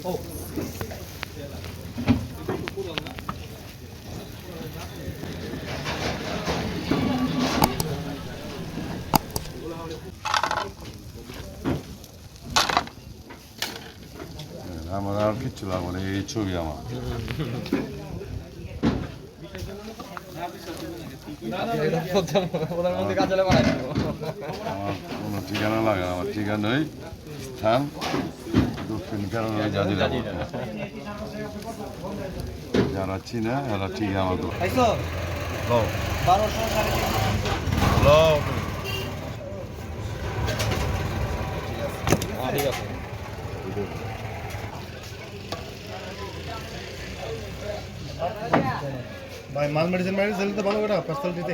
আমার আর কিচ্ছু লাগবে না, এই ছবি আমার। আমার কোনো ঠিকানা লাগে না, আমার ঠিকানাই স্থান দক্ষিণ কেরালা জাজিরা। যারা চিনা এরা ঠিক আমার ভাই মাল মেডিসিন তো ভালো করে পার্সেল দিতে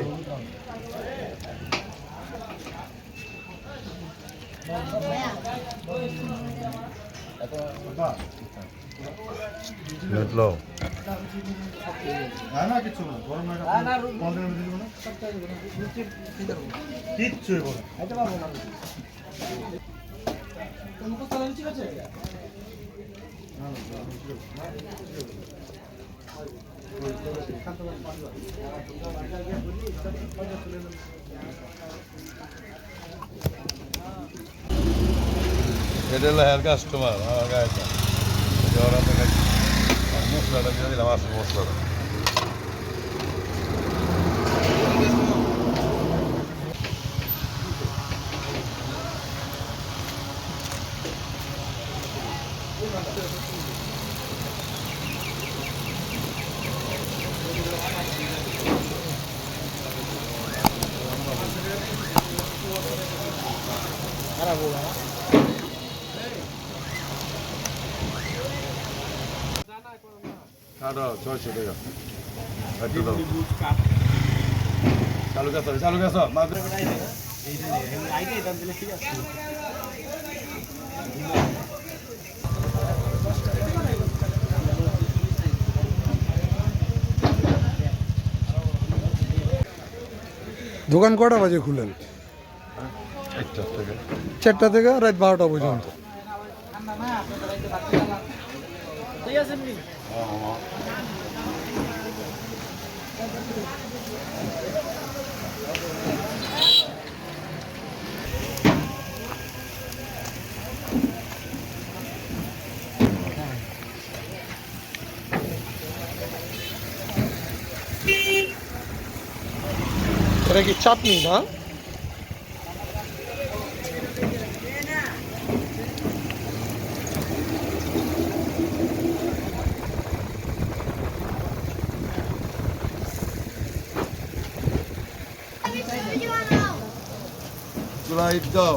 কিছু এটা হলো হেয়ার কাস্টমার আমার গাড়িটা, ওরা তো মশলাটা দিয়ে দিলাম, আসল মশলাটা। কাটো 600 টাকা চালু গেছ দোকান কটা বাজে খুলেন? 4টা থেকে রাত 12টা পর্যন্ত। এটা কি চাটনি না? Right দাও।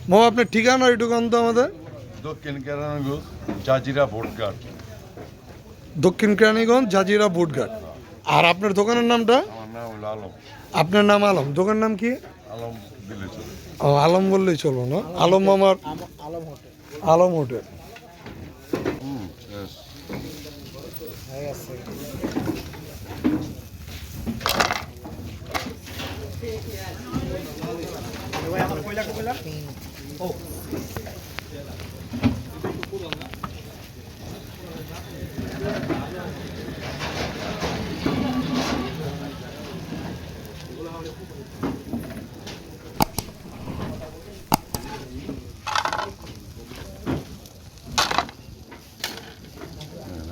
মামা আপনার ঠিকানা একটু কম তো আমাদের। দক্ষিণ কেরানীগঞ্জ জাজিরা বোটঘাট। দক্ষিণ কেরানীগঞ্জ জাজিরা বোটঘাট। আর আপনার দোকানের নামটা? আমার নাম হলো আলম। আপনার নাম আলম, দোকানের নাম কি? আলম দিলে চলে। ও আলম বললেই চলবো না? আলম মামার আলম হোটেল।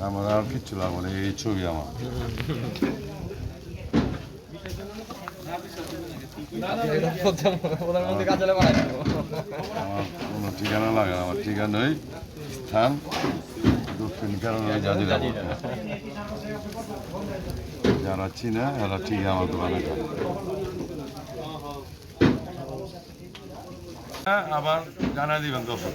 আমার আর কিচ্ছু লাগবে না, এই ছবি আমার। আমার কোনো ঠিকানা লাগে না, আমার ঠিকানাই স্থান দক্ষিণ কেরালা জাজিরা। যারা চিনে এরা ঠিক আমার দোকানে খায়। আবার জানা দিবেন দর্শক।